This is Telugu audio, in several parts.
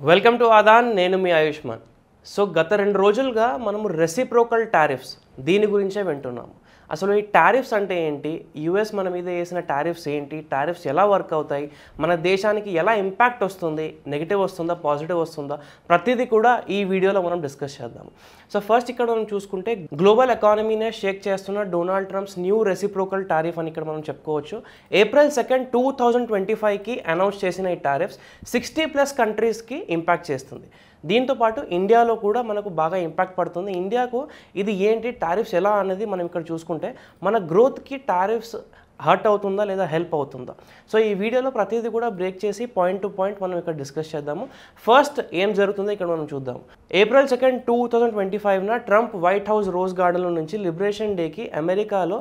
వెల్కమ్ టు ఆదాన్ నేను మీ ఆయుష్మాన్. సో గత 2 రోజులుగా మనము రెసిప్రోకల్ టారిఫ్స్ దీని గురించే వింటున్నాము. అసలు ఈ టారిఫ్స్ అంటే ఏంటి, యూఎస్ మన మీద వేసిన టారిఫ్స్ ఏంటి, టారిఫ్స్ ఎలా వర్క్ అవుతాయి, మన దేశానికి ఎలా ఇంపాక్ట్ వస్తుంది, నెగిటివ్ వస్తుందా పాజిటివ్ వస్తుందా, ప్రతిదీ కూడా ఈ వీడియోలో మనం డిస్కస్ చేద్దాము. సో ఫస్ట్ ఇక్కడ మనం చూసుకుంటే గ్లోబల్ ఎకానమీనే షేక్ చేస్తున్న Donald Trump's new reciprocal tariff అని ఇక్కడ మనం చెప్పుకోవచ్చు. April 2, 2025కి అనౌన్స్ చేసిన ఈ టారిఫ్స్ 60+ కంట్రీస్కి ఇంపాక్ట్ చేస్తుంది. దీంతో పాటు ఇండియాలో కూడా మనకు బాగా ఇంపాక్ట్ పడుతుంది. ఇండియాకు ఇది ఏంటి, టారిఫ్స్ ఎలా అనేది మనం ఇక్కడ చూసుకుంటే మన గ్రోత్కి టారిఫ్స్ హర్ట్ అవుతుందా లేదా హెల్ప్ అవుతుందా, సో ఈ వీడియోలో ప్రతిదీ కూడా బ్రేక్ చేసి పాయింట్ టు పాయింట్ మనం ఇక్కడ డిస్కస్ చేద్దాము. ఫస్ట్ ఏం జరుగుతుందో ఇక్కడ మనం చూద్దాం. April 2, 2025న ట్రంప్ వైట్ హౌస్ రోజ్ గార్డెన్లో నుంచి లిబరేషన్ డేకి అమెరికాలో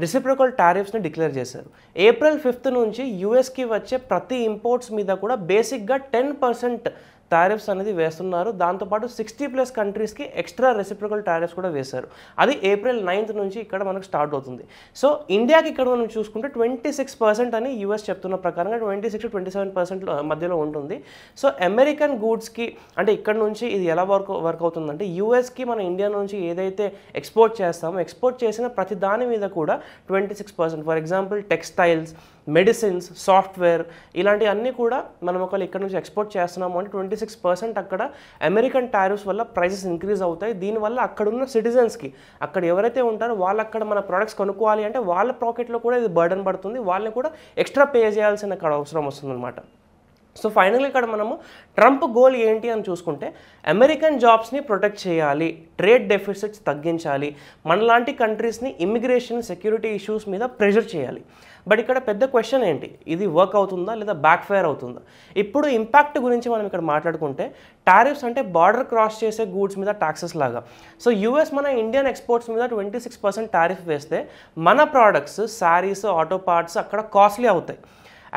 రెసిప్రోకల్ టారిఫ్స్ని డిక్లేర్ చేశారు. April 5 నుంచి యూఎస్కి వచ్చే ప్రతి ఇంపోర్ట్స్ మీద కూడా బేసిక్గా 10% టారిఫ్స్ అనేది వేస్తున్నారు. దాంతోపాటు 60+ కంట్రీస్కి ఎక్స్ట్రా రెసిప్రోకల్ టారిఫ్స్ కూడా వేశారు. అది April 9 నుంచి ఇక్కడ మనకు స్టార్ట్ అవుతుంది. సో ఇండియాకి ఇక్కడ మనం చూసుకుంటే 26% అని యూఎస్ చెప్తున్న ప్రకారంగా 26 to 27% మధ్యలో ఉంటుంది. సో అమెరికన్ గూడ్స్కి అంటే ఇక్కడ నుంచి ఇది ఎలా వర్క్ అవుతుందంటే యూఎస్కి మన ఇండియా నుంచి ఏదైతే ఎక్స్పోర్ట్ చేస్తామో ఎక్స్పోర్ట్ చేసిన ప్రతి దాని మీద కూడా 26%. For example textiles, medicines, software ఇలాంటి అన్నీ కూడా మనం ఒకవేళ ఇక్కడ నుంచి ఎక్స్పోర్ట్ చేస్తున్నాము అంటే 26% అక్కడ అమెరికన్ టారిఫ్స్ వల్ల ప్రైసెస్ ఇంక్రీజ్ అవుతాయి. దీనివల్ల అక్కడున్న సిటిజన్స్కి అక్కడ ఎవరైతే ఉంటారో వాళ్ళు అక్కడ మన ప్రోడక్ట్స్ కొనుక్కోవాలి అంటే వాళ్ళ పాకెట్లో కూడా ఇది బర్డన్ పడుతుంది, వాళ్ళని కూడా ఎక్స్ట్రా పే చేయాల్సిన అక్కడ అవసరం వస్తుంది అనమాట. సో ఫైనల్గా ఇక్కడ మనము ట్రంప్ గోల్ ఏంటి అని చూసుకుంటే అమెరికన్ జాబ్స్ని ప్రొటెక్ట్ చేయాలి, ట్రేడ్ డెఫిసిట్స్ తగ్గించాలి, మనలాంటి కంట్రీస్ని ఇమిగ్రేషన్ సెక్యూరిటీ ఇష్యూస్ మీద ప్రెషర్ చేయాలి. బట్ ఇక్కడ పెద్ద క్వశ్చన్ ఏంటి, ఇది వర్క్ అవుతుందా లేదా బ్యాక్ ఫైర్ అవుతుందా? ఇప్పుడు ఇంపాక్ట్ గురించి మనం ఇక్కడ మాట్లాడుకుంటే టారిఫ్స్ అంటే బార్డర్ క్రాస్ చేసే గూడ్స్ మీద ట్యాక్సెస్ లాగా. సో యూఎస్ మన ఇండియన్ ఎక్స్పోర్ట్స్ మీద 26% టారిఫ్ వేస్తే మన ప్రోడక్ట్స్, శారీస్, ఆటో పార్ట్స్ అక్కడ కాస్ట్లీ అవుతాయి.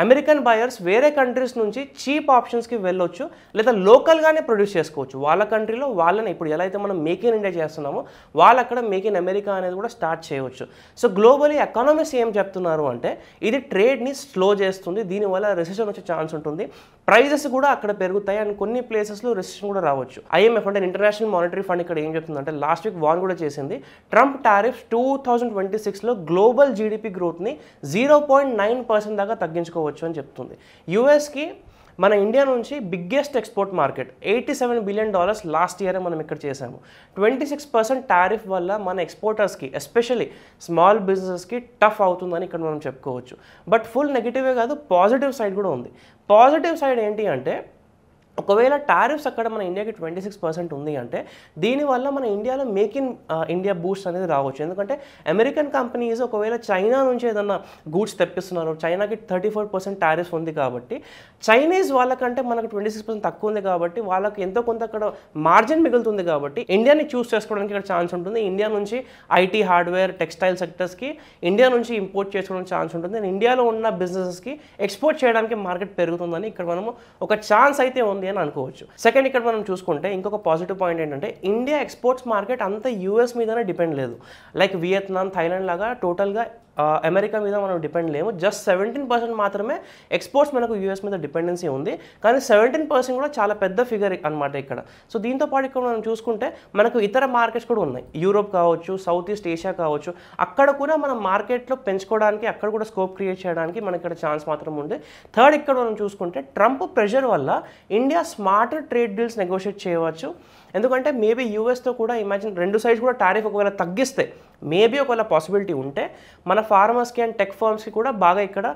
అమెరికన్ బయర్స్ వేరే కంట్రీస్ నుంచి చీప్ ఆప్షన్స్కి వెళ్ళొచ్చు లేదా లోకల్గానే ప్రొడ్యూస్ చేసుకోవచ్చు. వాళ్ళ కంట్రీలో వాళ్ళని ఇప్పుడు ఎలా అయితే మనం మేక్ ఇన్ ఇండియా చేస్తున్నామో వాళ్ళు అక్కడ మేక్ ఇన్ అమెరికా అనేది కూడా స్టార్ట్ చేయవచ్చు. సో గ్లోబలీ ఎకానమిస్ట్ ఏం చెప్తున్నారు అంటే ఇది ట్రేడ్ని స్లో చేస్తుంది, దీనివల్ల రెసిషన్ వచ్చే ఛాన్స్ ఉంటుంది, ప్రైజెస్ కూడా అక్కడ పెరుగుతాయి అండ్ కొన్ని ప్లేసెస్లో రెసిషన్ కూడా రావచ్చు. ఐఎంఎఫ్ అంటే ఇంటర్నేషనల్ మానిటరీ ఫండ్ ఇక్కడ ఏం చెప్తుందంటే లాస్ట్ వీక్ వార్న్ కూడా చేసింది, ట్రంప్ టారిఫ్స్ 2026లో గ్లోబల్ జీడిపి గ్రోత్ని 0.9% దాకా తగ్గించుకోవచ్చు అని చెప్తుంది. యూఎస్కి మన ఇండియా నుంచి biggest export market, $87 billion last ఇయరే మనం ఇక్కడ చేసాము. 26% టారిఫ్ వల్ల మన ఎక్స్పోర్టర్స్కి ఎస్పెషల్లీ స్మాల్ బిజినెస్కి టఫ్ అవుతుందని ఇక్కడ మనం చెప్పుకోవచ్చు. బట్ ఫుల్ నెగిటివే కాదు, పాజిటివ్ సైడ్ కూడా ఉంది. పాజిటివ్ సైడ్ ఏంటి అంటే ఒకవేళ టారిఫ్స్ అక్కడ మన ఇండియాకి 26% ఉంది అంటే దీనివల్ల మన ఇండియాలో మేక్ ఇన్ ఇండియా బూస్ట్ అనేది రావచ్చు. ఎందుకంటే అమెరికన్ కంపెనీస్ ఒకవేళ చైనా నుంచి ఏదన్నా గూడ్స్ తెప్పిస్తున్నారు, చైనాకి 34% టారిఫ్ ఉంది కాబట్టి చైనీస్ వాళ్ళకంటే మనకు 26% తక్కువ ఉంది కాబట్టి వాళ్ళకి ఎంతో కొంత అక్కడ మార్జిన్ మిగులుతుంది కాబట్టి ఇండియాని చూస్ చేసుకోవడానికి ఇక్కడ ఛాన్స్ ఉంటుంది. ఇండియా నుంచి ఐటీ, హార్డ్వేర్, టెక్స్టైల్ సెక్టర్స్కి ఇండియా నుంచి ఇంపోర్ట్ చేసుకోవడానికి ఛాన్స్ ఉంటుంది. ఇండియాలో ఉన్న బిజినెసెస్కి ఎక్స్పోర్ట్ చేయడానికి మార్కెట్ పెరుగుతుందని ఇక్కడ మనము ఒక ఛాన్స్ అయితే ఉంది అని అనుకోవచ్చు. సెకండ్ ఇక్కడ మనం చూసుకుంటే ఇంకొక పాజిటివ్ పాయింట్ ఏంటంటే ఇండియా ఎక్స్పోర్ట్స్ మార్కెట్ అంతా యూఎస్ మీదనే డిపెండ్ లేదు. లైక్ వియత్నాం, థైలాండ్ లాగా టోటల్గా అమెరికా మీద మనం డిపెండ్ లేము. జస్ట్ 17% మాత్రమే ఎక్స్పోర్ట్స్ మనకు యూఎస్ మీద డిపెండెన్సీ ఉంది. కానీ 17% కూడా చాలా పెద్ద ఫిగర్ అనమాట ఇక్కడ. సో దీంతో పాటు ఇక్కడ మనం చూసుకుంటే మనకు ఇతర మార్కెట్స్ కూడా ఉన్నాయి, యూరోప్ కావచ్చు, సౌత్ ఈస్ట్ ఏషియా కావచ్చు, అక్కడ కూడా మనం మార్కెట్లో పెంచుకోవడానికి అక్కడ కూడా స్కోప్ క్రియేట్ చేయడానికి మనకి ఇక్కడ ఛాన్స్ మాత్రం ఉంది. థర్డ్ ఇక్కడ మనం చూసుకుంటే ట్రంప్ ప్రెషర్ వల్ల India smarter trade deals negotiate చేయవచ్చు. ఎందుకంటే మేబీ యూఎస్తో కూడా ఇమాజిన్ 2 సైడ్స్ కూడా టారిఫ్ ఒకవేళ తగ్గిస్తే మేబీ ఒకవేళ పాసిబిలిటీ ఉంటే మన ఫార్మర్స్కి అండ్ టెక్ ఫర్మ్స్కి కూడా బాగా ఇక్కడ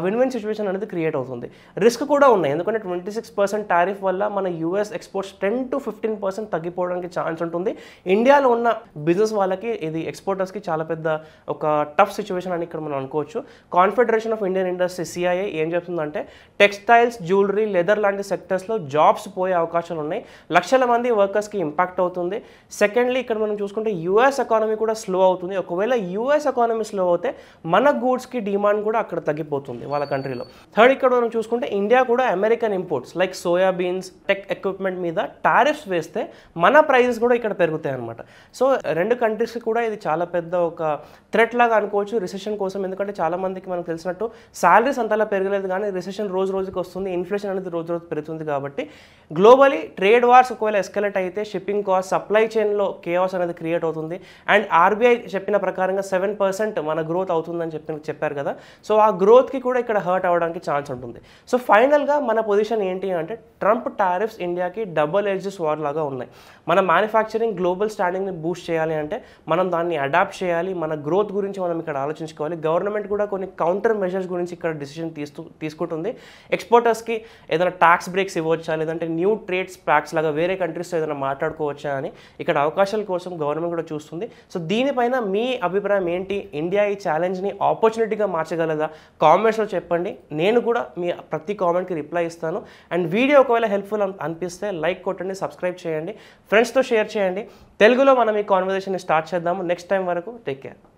విన్ విన్ సిచ్యువేషన్ అనేది క్రియేట్ అవుతుంది. రిస్క్ కూడా ఉన్నాయి, ఎందుకంటే 26% టారిఫ్ వల్ల మన యూఎస్ ఎక్స్పోర్ట్స్ 10 to 15% తగ్గిపోవడానికి ఛాన్స్ ఉంటుంది. ఇండియాలో ఉన్న బిజినెస్ వాళ్ళకి ఇది ఎక్స్పోర్టర్స్కి చాలా పెద్ద ఒక టఫ్ సిచ్యువేషన్ అని ఇక్కడ మనం అనుకోవచ్చు. Confederation of Indian industry CIA ఏం చెప్తుందంటే టెక్స్టైల్స్, జ్యువెలరీ, లెదర్ లాంటి సెక్టర్స్లో జాబ్స్ పోయే అవకాశాలు ఉన్నాయి, లక్షల మంది వర్కర్స్ వర్కర్స్కి ఇంపాక్ట్ అవుతుంది. సెకండ్లీ ఇక్కడ మనం చూసుకుంటే యూఎస్ ఎకానమీ కూడా స్లో అవుతుంది. ఒకవేళ యూఎస్ ఎకానమీ స్లో అవుతే మన గూడ్స్కి డిమాండ్ కూడా అక్కడ తగ్గిపోతుంది వాళ్ళ కంట్రీలో. థర్డ్ ఇక్కడ మనం చూసుకుంటే ఇండియా కూడా American imports like soybeans, tech equipment మీద టారిఫ్స్ వేస్తే మన ప్రైజెస్ కూడా ఇక్కడ పెరుగుతాయి అనమాట. సో రెండు కంట్రీస్కి కూడా ఇది చాలా పెద్ద ఒక థ్రెట్ లాగా అనుకోవచ్చు రిసెషన్ కోసం. ఎందుకంటే చాలా మందికి మనకు తెలిసినట్టు శాలరీస్ అంతలా పెరగలేదు, కానీ రిసెషన్ రోజు రోజుకి వస్తుంది, ఇన్ఫ్లేషన్ అనేది రోజు రోజు పెరుగుతుంది. కాబట్టి గ్లోబలీ ట్రేడ్ వార్స్ ఒకవేళ ఎస్కలేట్ అయితే షిప్పింగ్ కాస్ట్, సప్లై చైన్లో కేఆస్ అనేది క్రియేట్ అవుతుంది. అండ్ ఆర్బీఐ చెప్పిన ప్రకారంగా 7% మన గ్రోత్ అవుతుందని చెప్పారు కదా. సో ఆ గ్రోత్కి కూడా ఇక్కడ హర్ట్ అవ్వడానికి ఛాన్స్ ఉంటుంది. సో ఫైనల్గా మన పొజిషన్ ఏంటి అంటే ట్రంప్ టారిఫ్స్ ఇండియాకి డబుల్ ఎడ్జెస్ వార్ లాగా ఉన్నాయి. మన మ్యానుఫ్యాక్చరింగ్ గ్లోబల్ స్టాండింగ్ని బూస్ట్ చేయాలి అంటే మనం దాన్ని అడాప్ట్ చేయాలి. మన గ్రోత్ గురించి మనం ఇక్కడ ఆలోచించుకోవాలి. గవర్నమెంట్ కూడా కొన్ని కౌంటర్ మెజర్స్ గురించి ఇక్కడ డిసిషన్ తీసుకుంటుంది. ఎక్స్పోర్టర్స్కి ఏదైనా ట్యాక్స్ బ్రేక్స్ ఇవ్వచ్చా, లేదంటే న్యూ ట్రేడ్స్ ప్యాక్స్ లాగా వేరే కంట్రీస్తో ఏదైనా మాట్లాడుకోవచ్చా అని ఇక్కడ అవకాశాల కోసం గవర్నమెంట్ కూడా చూస్తుంది. సో దీనిపైన మీ అభిప్రాయం ఏంటి? ఇండియా ఈ ఛాలెంజ్ని ఆపర్చునిటీగా మార్చగలదా? కామెంట్స్లో చెప్పండి. నేను కూడా మీ ప్రతి కామెంట్కి రిప్లై ఇస్తాను. అండ్ వీడియో ఒకవేళ హెల్ప్ఫుల్ అనిపిస్తే లైక్ కొట్టండి, సబ్స్క్రైబ్ చేయండి, ఫ్రెండ్స్తో షేర్ చేయండి. తెలుగులో మనం ఈ కాన్వర్జేషన్ని స్టార్ట్ చేద్దాము. నెక్స్ట్ టైం వరకు టేక్ కేర్.